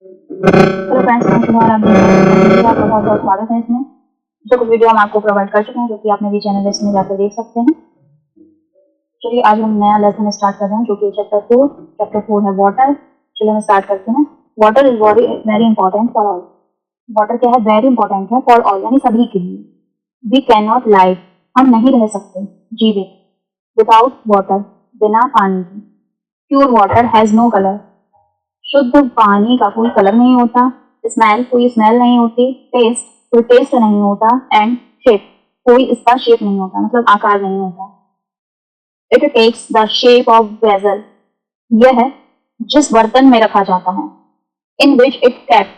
Hello friends, मैं तुम्हारा आपका बहुत बहुत स्वागत है इसमें। जो कुछ वीडियो हम आपको प्रोवाइड कर चुके हैं, जो कि आप मेरी चैनल लिस्ट में जाकर देख सकते हैं। चलिए आज हम नया लेसन स्टार्ट कर रहे हैं, जो कि चैप्टर 4 है वाटर। चलिए हम स्टार्ट करते हैं। Water is very important for all. Water क्या है? वेरी इंपॉर्टेंट है फॉर ऑल, यानी सभी के लिए। वी कैन नॉट लाइव, हम नहीं रह सकते जीवित, विदाउट वाटर, बिना पानी के। Pure water has no colour, शुद्ध पानी का कोई कलर नहीं होता। स्मेल, कोई स्मेल नहीं होती। टेस्ट, कोई टेस्ट नहीं होता। एंड शेप, कोई इसका शेप नहीं होता, मतलब आकार नहीं होता। It takes the shape of vessel, यह जिस बर्तन में रखा जाता है। इन विच इट कैप्ट,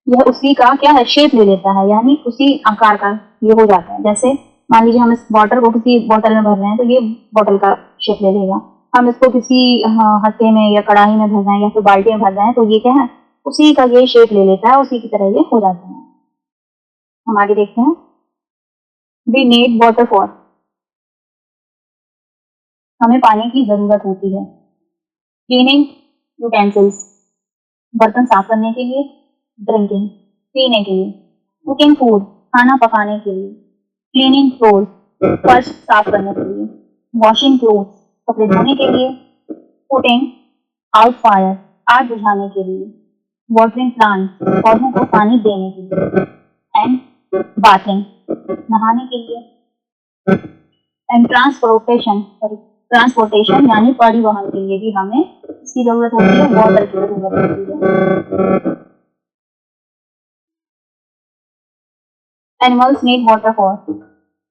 यह उसी का क्या है? शेप ले लेता है, यानी उसी आकार का ये हो जाता है। जैसे मान लीजिए हम इस वाटर को किसी बॉटल में भर रहे हैं, तो ये बॉटल का शेप ले लेगा। हम इसको किसी हत्थे में या कढ़ाई में भर रहे हैं या फिर बाल्टी में भर रहे हैं, तो ये क्या है? उसी का ये शेप ले लेता है, उसी की तरह ये हो जाता है। हम आगे देखते हैं। वी नीड वाटर फॉर, हमें पानी की जरूरत होती है। क्लीनिंग यूटेंसिल्स, बर्तन साफ करने के लिए। ड्रिंकिंग, पीने के लिए। कुकिंग फूड, खाना पकाने के लिए। क्लीनिंग फ्लोर, फर्श साफ करने के लिए। वॉशिंग क्लोथ्स, कपड़े धोने के लिए। पुटिंग आउट फायर, आग बुझाने के लिए। वाटरिंग प्लांट्स, पौधों को पानी देने के लिए। एंड बाथिंग, नहाने के लिए। एंड ट्रांसपोर्टेशन यानी परिवहन के लिए भी हमें इसकी जरूरत होती है, वाटर की जरूरत होती है। एनिमल्स नीड वाटर फॉर,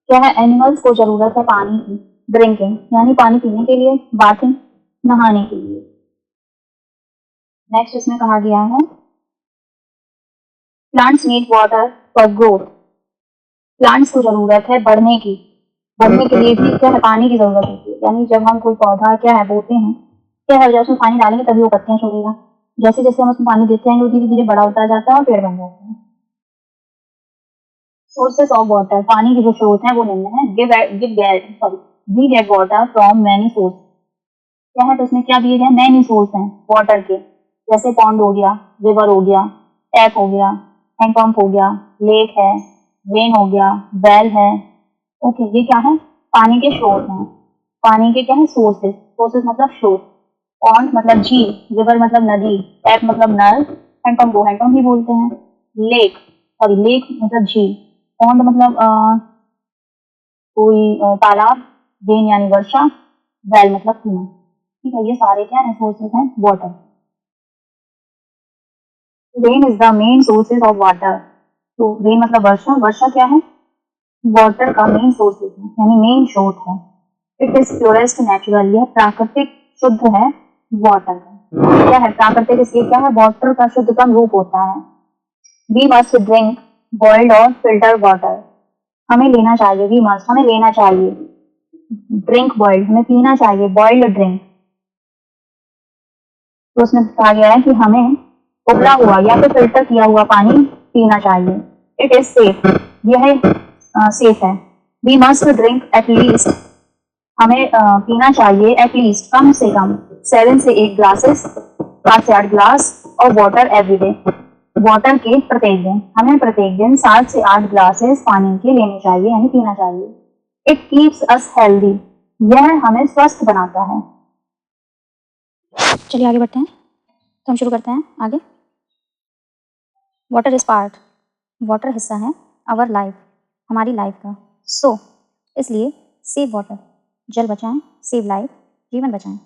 क्या है? एनिमल्स को जरूरत है पानी की। ड्रिंकिंग यानी पानी पीने के लिए। बाथिंग, नहाने के लिए। नेक्स्ट इसमें कहा गया है plants need water for growth, plants को जरूरत है बढ़ने की। बढ़ने के लिए भी क्या है? पानी की जरूरत होती है। यानी जब हम कोई पौधा क्या है बोते हैं, क्या है? जब उसमें पानी डालेंगे तभी वो पत्तियां छोड़ेगा। जैसे जैसे हम उसमें पानी देते हैं, वो धीरे धीरे बड़ा होता जाता है और पेड़ बन जाता है। सोर्सेस ऑफ वाटर, पानी के जो स्रोत हैं वो निम्न है। We get water from many source, क्या है? तो उसमें क्या दिए गए? मैनी सोर्स हैं वाटर के। जैसे पॉन्ड हो गया, रिवर हो गया, टैप हो गया, हैंडपंप हो गया, लेक है, रेन हो गया, वेल है। ओके, ये क्या है? पानी के स्रोत हैं। पानी के क्या है? सोर्सेस। सोर्सेस मतलब स्रोत। पॉन्ड मतलब झील, रिवर मतलब नदी, टैप मतलब नल, हैंडपंप को हैंडपंप भी बोलते हैं। लेक मतलब झील। पॉन्ड मतलब कोई तालाब। रेन यानी वर्षा। वेल मतलब कुआं। ठीक है, ये सारे क्या है? सोर्सेस हैं water. Rain is the main sources of water, तो रेन मतलब वर्षा। वर्षा क्या है? वाटर का मेन सोर्सेज है, यानी मेन स्रोत है। इट इज प्योरेस्ट नेचुरल, यह प्राकृतिक शुद्ध है वाटर का। क्या है प्राकृतिक? इसलिए क्या है? वाटर का शुद्धतम रूप होता है। वी मस्ट ड्रिंक बॉइल्ड और फिल्टर वाटर, हमें लेना चाहिए। वी मस्ट, हमें लेना चाहिए। ड्रिंक बॉइल्ड, हमें पीना चाहिए बॉइल्ड ड्रिंक। तो उसमें कहा गया है कि हमें उबला हुआ या फिर फिल्टर किया हुआ पानी पीना चाहिए। इट इज सेफ, यह सेफ है। वी मस्ट ड्रिंक एटलीस्ट, हमें पीना चाहिए एटलीस्ट कम से कम 7 से 8 ग्लासेस, 7 से 8 ग्लास और वाटर एवरी डे, वाटर के प्रत्येक दिन। हमें प्रत्येक दिन 7 से 8 ग्लासेस पानी के लेने चाहिए, यानी पीना चाहिए। इट कीप्स अस हेल्दी, यह हमें स्वस्थ बनाता है। चलिए आगे बढ़ते हैं, तो हम शुरू करते हैं आगे। वाटर इज पार्ट, वाटर हिस्सा है आवर लाइफ, हमारी लाइफ का। सो इसलिए सेव वाटर, जल बचाएं। सेव लाइफ, जीवन बचाएं।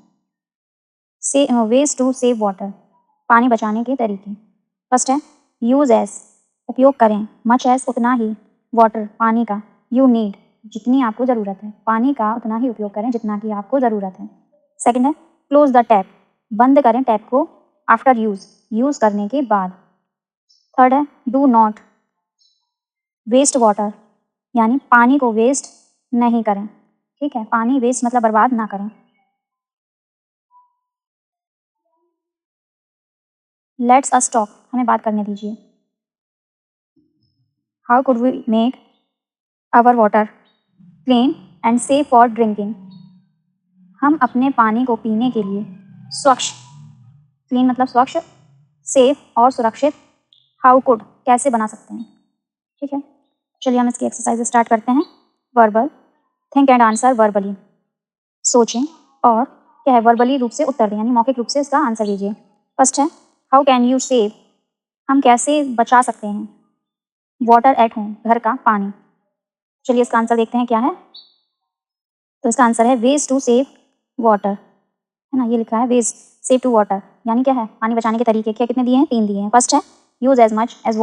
वेज टू सेव वाटर, पानी बचाने के तरीके। फर्स्ट है यूज एज, उपयोग करें। मच एज, उतना ही। वाटर, पानी का। यू नीड, जितनी आपको ज़रूरत है। पानी का उतना ही उपयोग करें जितना की आपको ज़रूरत है। सेकंड है क्लोज द टैप, बंद करें टैप को आफ्टर यूज़ करने के बाद। थर्ड है डू नॉट वेस्ट वाटर, यानी पानी को वेस्ट नहीं करें। ठीक है, पानी वेस्ट मतलब बर्बाद ना करें। लेट्स अस टॉक, हमें बात करने दीजिए। How could we make our water clean and safe for drinking, हम अपने पानी को पीने के लिए स्वच्छ, क्लीन मतलब स्वच्छ, सेफ और सुरक्षित, हाउ कुड कैसे बना सकते हैं। ठीक है, चलिए हम इसकी एक्सरसाइज स्टार्ट करते हैं। Verbal, think and answer verbally, सोचें और क्या है वर्बली रूप से उत्तर दें, यानी मौखिक रूप से इसका आंसर दीजिए। फर्स्ट है हाउ कैन यू सेव, हम कैसे बचा सकते हैं वाटर एट होम, घर का पानी। चलिए इसका आंसर देखते हैं क्या है। तो इसका आंसर है वेज टू सेव वाटर, है ना, ये लिखा है वेज सेव टू वाटर, यानी क्या है पानी बचाने के तरीके। क्या कितने दिए हैं, 3 दिए हैं। फर्स्ट है use as much as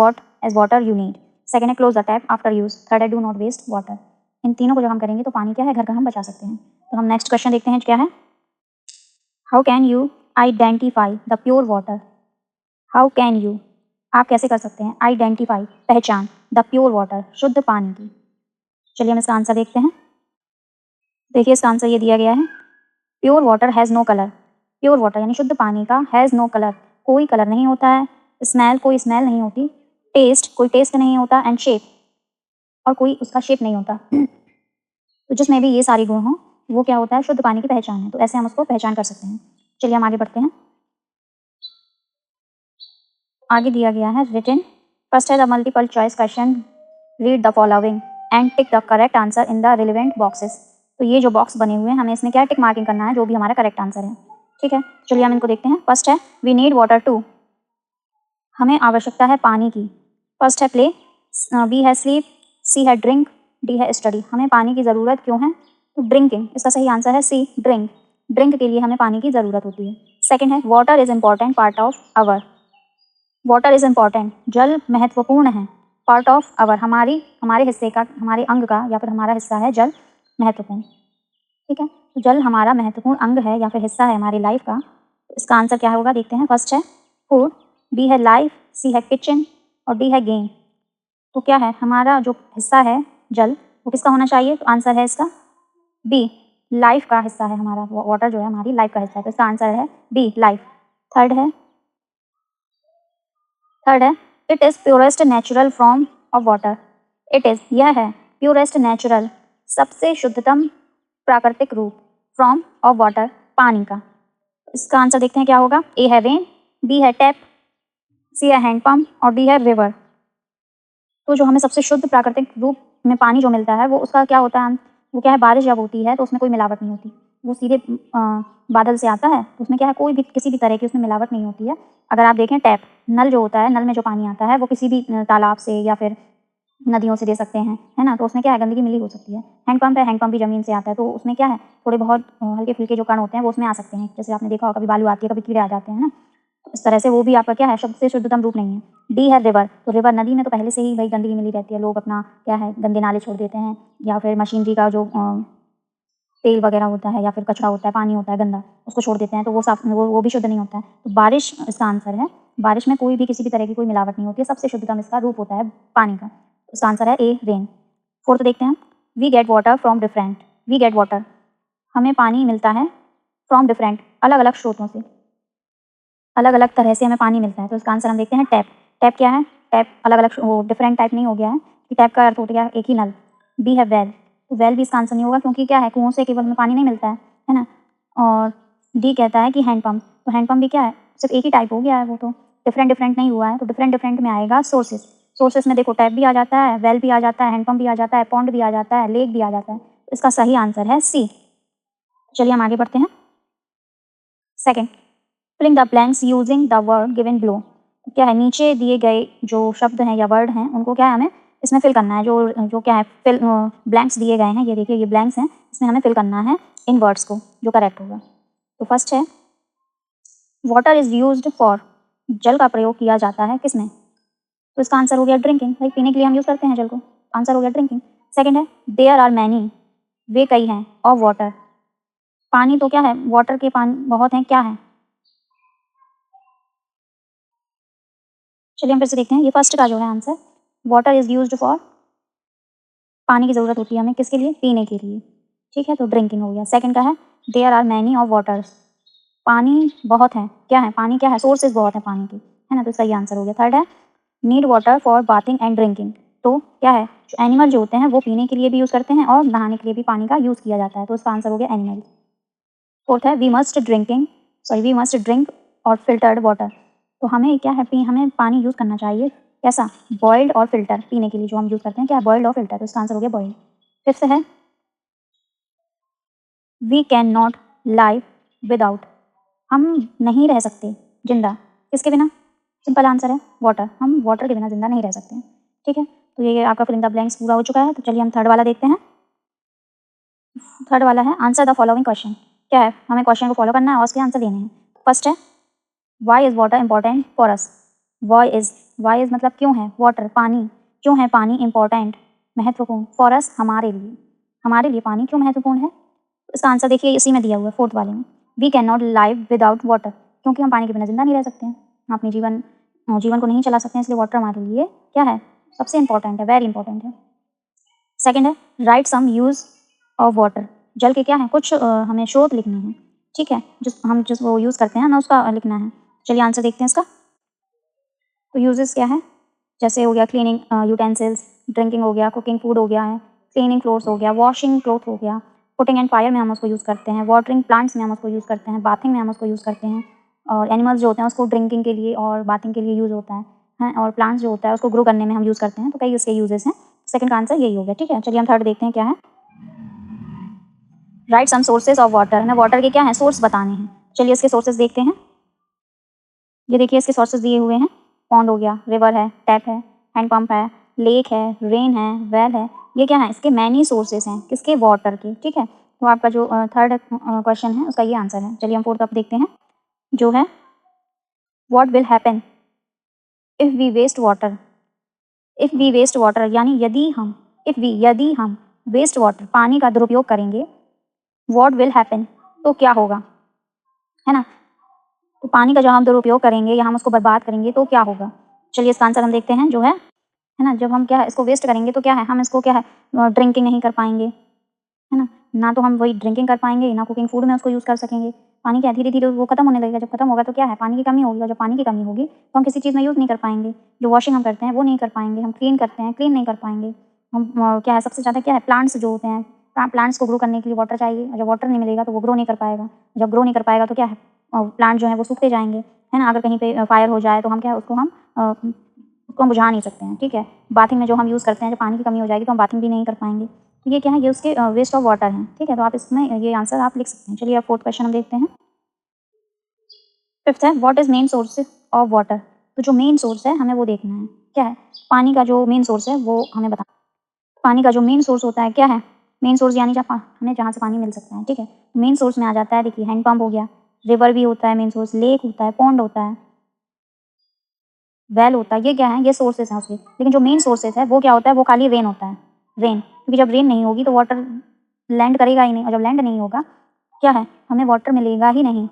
water you need, second है close the tap after use, third है डू नॉट वेस्ट वाटर। इन तीनों को जब हम करेंगे तो पानी क्या है घर का हम बचा सकते हैं। तो हम नेक्स्ट क्वेश्चन देखते हैं क्या है। How can you identify the pure water, how can you आप कैसे कर सकते हैं आइडेंटिफाई पहचान द प्योर वाटर शुद्ध पानी की। चलिए हम इसका आंसर देखते हैं। देखिए इसका आंसर ये दिया गया है pure water has no colour, pure water यानी शुद्ध पानी का हैज़ नो कलर कोई कलर नहीं होता है, स्मेल कोई स्मेल नहीं होती, टेस्ट कोई टेस्ट नहीं होता, एंड शेप और कोई उसका शेप नहीं होता। तो जिसमें भी ये सारी गुण हों वो क्या होता है शुद्ध पानी की पहचान है, तो ऐसे हम उसको पहचान कर सकते हैं। चलिए हम आगे बढ़ते हैं। आगे दिया गया है रिटन, फर्स्ट है the multiple choice question, read the following and tick the correct answer in the relevant boxes. तो ये जो बॉक्स बने हुए हैं हमें इसमें क्या टिक मार्किंग करना है जो भी हमारा करेक्ट आंसर है। ठीक है, चलिए हम इनको देखते हैं। फर्स्ट है वी नीड वाटर टू, हमें आवश्यकता है पानी की। फर्स्ट है प्ले, बी है स्लीप, सी है ड्रिंक, डी है स्टडी। हमें पानी की ज़रूरत क्यों है, तो ड्रिंकिंग, इसका सही आंसर है सी ड्रिंक, ड्रिंक के लिए हमें पानी की ज़रूरत होती है। सेकेंड है water is important part of our, water is important जल महत्वपूर्ण है, पार्ट ऑफ आवर हमारे हिस्से का, हमारे अंग का या फिर हमारा हिस्सा है जल महत्वपूर्ण। ठीक है, तो जल हमारा महत्वपूर्ण अंग है या फिर हिस्सा है हमारी लाइफ का। तो इसका आंसर क्या होगा देखते हैं। फर्स्ट है फूड, बी है लाइफ, सी है किचन और डी है गेम। तो क्या है हमारा जो हिस्सा है जल वो किसका होना चाहिए, तो आंसर है इसका बी, लाइफ का हिस्सा है हमारा, वाटर जो है हमारी लाइफ का हिस्सा है, तो इसका आंसर है बी लाइफ। थर्ड है it is purest natural form of water, it is यह है प्योरेस्ट नेचुरल सबसे शुद्धतम प्राकृतिक रूप, फ्रॉम ऑफ वाटर पानी का। इसका आंसर देखते हैं क्या होगा। ए है रेन, बी है टैप, सी है हैंडपम्प और डी है रिवर। तो जो हमें सबसे शुद्ध प्राकृतिक रूप में पानी जो मिलता है वो उसका क्या होता है, वो क्या है बारिश जब होती है तो उसमें कोई मिलावट नहीं होती, वो सीधे बादल से आता है, तो उसमें क्या है कोई भी किसी भी तरह की उसमें मिलावट नहीं होती है। अगर आप देखें टैप नल जो होता है, नल में जो पानी आता है वो किसी भी तालाब से या फिर नदियों से दे सकते हैं, है ना, तो उसमें क्या है गंदगी मिली हो सकती है। हैंडपम्प है, हैंडपम्प भी ज़मीन से आता है, तो उसमें क्या है थोड़े बहुत हल्के फुल्के जो कण होते हैं वो उसमें आ सकते हैं, जैसे आपने देखा होगा कभी बालू आती है कभी कीड़े आ जाते हैं ना, तो इस तरह से वो भी आपका क्या है शुद्ध से शुद्धतम रूप नहीं है। डी है रिवर, तो रिवर नदी में तो पहले से ही भाई गंदगी मिली रहती है, लोग अपना क्या है गंदे नाले छोड़ देते हैं या फिर मशीनरी का जो तेल वगैरह होता है या फिर कचरा होता है, पानी होता है गंदा, उसको छोड़ देते हैं, तो वो साफ वो भी शुद्ध नहीं होता है। तो बारिश इसका आंसर है, बारिश में कोई भी किसी भी तरह की कोई मिलावट नहीं होती है, सबसे शुद्धतम इसका रूप होता है पानी का। इसका आंसर है ए रेन। फोर्थ देखते हैं we get water from different, we get water हमें पानी मिलता है फ्रॉम डिफरेंट अलग अलग स्रोतों से, अलग अलग तरह से हमें पानी मिलता है। तो इसका आंसर हम देखते हैं टैप, टैप क्या है, टैप अलग अलग वो डिफरेंट टाइप नहीं हो गया है कि टैप का अर्थ हो गया एक ही नल। बी है वेल, तो वेल भी इसका आंसर नहीं होगा क्योंकि क्या है कुओं से केवल में पानी नहीं मिलता है ना। और डी कहता है कि हैंडपम्प, तो हैंडपम्प भी क्या है सिर्फ एक ही टाइप हो गया है, वो तो डिफरेंट डिफरेंट नहीं हुआ है, तो डिफरेंट डिफरेंट में आएगा सोर्सेज, सोर्सेज में देखो टैप भी आ जाता है, वेल भी आ जाता है, हैंडपम्प भी आ जाता है, पॉन्ड भी आ जाता है, लेक भी आ जाता है, इसका सही आंसर है सी। चलिए हम आगे बढ़ते हैं। Second filling the blanks using the word given below, क्या है नीचे दिए गए जो शब्द हैं या वर्ड हैं उनको क्या है हमें इसमें फिल करना है, जो जो क्या है फिल ब्लैंक्स दिए गए हैं, ये देखिए ये ब्लैंक्स हैं, इसमें हमें फिल करना है इन वर्ड्स को जो करेक्ट होगा। तो फर्स्ट है वाटर इज़ यूज्ड फॉर, जल का प्रयोग किया जाता है किसमें, तो इसका आंसर हो गया ड्रिंकिंग, भाई पीने के लिए हम यूज़ करते हैं जल को, आंसर हो गया ड्रिंकिंग। सेकेंड है देयर आर मैनी, वे कई हैं, ऑफ वाटर, पानी तो क्या है वाटर के पानी बहुत हैं क्या है। चलिए हम फिर से देखते हैं, ये फर्स्ट का जो है answer water is used for, पानी की ज़रूरत होती है हमें किसके लिए, पीने के लिए, ठीक है, तो ड्रिंकिंग हो गया। सेकंड का है there are many of waters, पानी बहुत है क्या है, पानी क्या है सोर्सेज बहुत है पानी की, है ना, तो इसका ये आंसर हो गया। थर्ड है need water for bathing and drinking, तो क्या है जो एनिमल जो होते हैं वो पीने के लिए भी यूज़ करते हैं और नहाने के लिए भी पानी का यूज़ किया जाता है, तो इसका आंसर हो गया एनिमल। फोर्थ है वी मस्ट ड्रिंक और फिल्टर्ड वाटर, तो हमें क्या है, हमें पानी यूज़ करना चाहिए कैसा, बॉइल्ड और फिल्टर। पीने के लिए जो हम यूज़ करते हैं क्या है, बॉइल्ड और फिल्टर। तो इसका आंसर हो गया बॉइल्ड। फिफ्थ है we can not live without, हम नहीं रह सकते जिंदा किसके बिना, सिंपल आंसर है वाटर, हम वाटर के बिना जिंदा नहीं रह सकते। ठीक है, तो ये आपका फिल इन द ब्लैंक्स पूरा हो चुका है। तो चलिए हम थर्ड वाला देखते हैं। थर्ड वाला है आंसर द फॉलोइंग क्वेश्चन। क्या है, हमें क्वेश्चन को फॉलो करना है और उसके आंसर देने हैं। फर्स्ट है why is water important for us. Why is मतलब क्यों है वाटर पानी, क्यों है पानी इंपॉर्टेंट महत्वपूर्ण, फॉर अस हमारे लिए पानी क्यों महत्वपूर्ण है। इसका आंसर देखिए इसी में दिया हुआ है फोर्थ वाले में, we can not live without water, क्योंकि हम पानी के बिना जिंदा नहीं रह सकते हैं, हम अपने जीवन को नहीं चला सकते हैं, इसलिए वाटर हमारे लिए क्या है, सबसे इंपॉर्टेंट है, वेरी इंपॉर्टेंट है। सेकंड है write some use of water, जल के क्या है कुछ हमें स्रोत लिखने हैं। ठीक है, जिस वो यूज़ करते हैं हमें उसका लिखना है। चलिए आंसर देखते हैं इसका। तो यूजेस क्या है, जैसे हो गया क्लीनिंग यूटेंसिल्स, ड्रिंकिंग हो गया, कुकिंग फूड हो गया है, क्लीनिंग क्लोथ्स हो गया, वॉशिंग क्लोथ हो गया, पुटिंग एंड फायर में हम उसको यूज़ करते हैं, वाटरिंग प्लांट्स में हम उसको यूज़ करते हैं, बाथिंग में हम उसको यूज़ करते हैं, और एनिमल्स जो होते हैं उसको ड्रिंकिंग के लिए और बाथिंग के लिए यूज़ होता है, और प्लांट्स जो होता है उसको ग्रो करने में हम यूज़ करते हैं। तो कई इसके यूजेस हैं। सेकंड का आंसर यही हो गया। ठीक है, चलिए हम थर्ड देखते हैं क्या है। Write some sources of water, हमें वाटर के क्या है सोर्स बताने हैं। चलिए इसके सोर्सेज देखते हैं। ये देखिए इसके सोर्सेज दिए हुए हैं, पॉन्ड हो गया, रिवर है, टैप है, हैंड पंप है, लेक है, रेन है, वेल है। ये क्या है, इसके मैनी सोर्सेज हैं किसके, वाटर के। ठीक है, तो आपका जो थर्ड क्वेश्चन है उसका ये आंसर है। चलिए हम फोर्थ अब देखते हैं जो है what will happen if we waste water. If we waste water यानी यदि हम वेस्ट वाटर पानी का दुरुपयोग करेंगे, व्हाट विल हैपन तो क्या होगा, है ना। तो पानी का जब हम दुरुपयोग करेंगे या हम उसको बर्बाद करेंगे तो क्या होगा। चलिए इसका आंसर हम देखते हैं जो है ना, जब हम क्या है इसको वेस्ट करेंगे तो क्या है, हम इसको क्या है ड्रिंकिंग नहीं कर पाएंगे, है ना तो हम वही ड्रिंकिंग कर पाएंगे, ना कुकिंग फूड में उसको यूज़ कर सकेंगे। पानी क्या है धीरे धीरे वो खत्म होने लगेगा, जब खत्म होगा तो क्या है पानी की कमी होगी, और जब पानी की कमी होगी तो हम किसी चीज़ में यूज़ नहीं कर पाएंगे। जो वॉशिंग हम करते हैं वो नहीं कर पाएंगे, हम क्लीन करते हैं क्लीन नहीं कर पाएंगे। हम क्या है सबसे ज़्यादा क्या है प्लांट्स जो होते हैं, प्लांट्स को ग्रो करने के लिए वाटर चाहिए, और जब वाटर नहीं मिलेगा तो वो ग्रो नहीं कर पाएगा, जब ग्रो नहीं कर पाएगा तो क्या है प्लांट जो है वो सूखते जाएंगे, है ना। अगर कहीं पे फायर हो जाए तो हम क्या है उसको हम बुझा नहीं सकते हैं। ठीक है, बाथिंग में जो हम यूज़ करते हैं, जब पानी की कमी हो जाएगी तो हम बाथिंग भी नहीं कर पाएंगे। तो ये क्या है, ये उसके वेस्ट ऑफ वाटर हैं। ठीक है, तो आप इसमें ये आंसर आप लिख सकते हैं। चलिए अब फोर्थ क्वेश्चन हम देखते हैं। फिफ्थ है what is main source of water. तो जो मेन सोर्स है हमें वो देखना है, क्या है पानी का जो मेन सोर्स है वो हमें बताना। पानी का जो मेन सोर्स होता है क्या है, मेन सोर्स यानी हमें जहाँ से पानी मिल सकता है। ठीक है, मेन सोर्स में आ जाता है, देखिए हैंड पंप हो गया, रिवर भी होता है मेन सोर्स, लेक होता है, पॉन्ड होता है, वेल होता है। ये क्या है, ये सोर्सेज हैं उसके। लेकिन जो मेन सोर्सेज है वो क्या होता है, वो खाली रेन होता है, रेन। क्योंकि जब रेन नहीं होगी तो वाटर लैंड करेगा ही नहीं, और जब लैंड नहीं होगा क्या है हमें वाटर मिलेगा ही नहीं।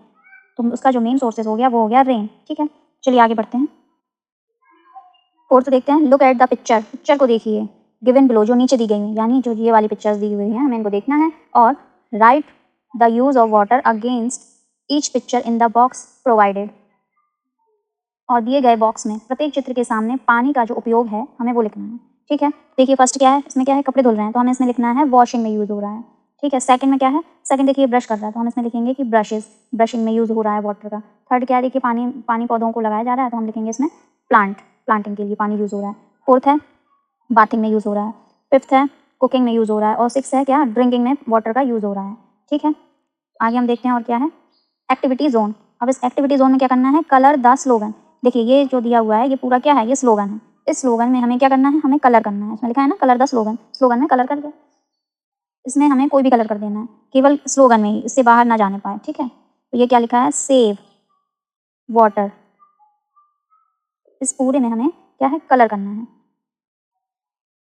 तो उसका जो मेन सोर्सेज हो गया वो हो गया रेन। ठीक है, चलिए आगे बढ़ते हैं। फोर्थ देखते हैं, लुक एट द पिक्चर को देखिए गिवन बिलो, जो नीचे दी गई है, यानी जो ये वाली पिक्चर्स दी हुई हैं हमें इनको देखना है, और right the use of water against each picture in the box provided. और दिए गए बॉक्स में प्रत्येक चित्र के सामने पानी का जो उपयोग है हमें वो लिखना है। ठीक है, देखिए फर्स्ट क्या है, इसमें क्या है कपड़े धुल रहे हैं तो हमें इसमें लिखना है वॉशिंग में यूज़ हो रहा है। ठीक है, सेकंड में क्या है, सेकंड देखिए ब्रश कर रहा है तो हम इसमें लिखेंगे कि ब्रशिंग में यूज़ हो रहा है वाटर का। थर्ड क्या है, देखिए पानी पौधों को लगाया जा रहा है तो हम लिखेंगे इसमें प्लांटिंग के लिए पानी यूज़ हो रहा है। फोर्थ है बाथिंग में यूज़ हो रहा है। फिफ्थ है कुकिंग में यूज़ हो रहा है। और सिक्स है क्या, ड्रिंकिंग में वाटर का यूज़ हो रहा है। ठीक है, आगे हम देखते हैं और क्या है, एक्टिविटी जोन। अब इस एक्टिविटी जोन में क्या करना है, कलर द स्लोगन। देखिए ये जो दिया हुआ है ये पूरा क्या है, ये स्लोगन है। इस स्लोगन में हमें क्या करना है, हमें कलर करना है। इसमें लिखा है ना कलर द स्लोगन, स्लोगन में कलर कर दे, इसमें हमें कोई भी कलर कर देना है, केवल स्लोगन में ही, इससे बाहर ना जाने पाए। ठीक है, तो ये क्या लिखा है, सेव वाटर। इस पूरे में हमें क्या है कलर करना है,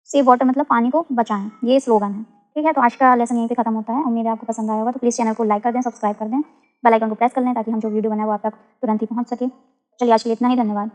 सेव वाटर मतलब पानी को बचाएं, ये स्लोगन है। ठीक है, तो आज का लेसन यहीं पे खत्म होता है। उम्मीद है आपको पसंद आया होगा। तो प्लीज़ चैनल को लाइक कर दें, सब्सक्राइब कर दें, बेल आइकन को प्रेस कर लें ताकि हम जो वीडियो बनाए वो आप तक तुरंत ही पहुंच सके। चलिए आज के लिए इतना ही, धन्यवाद।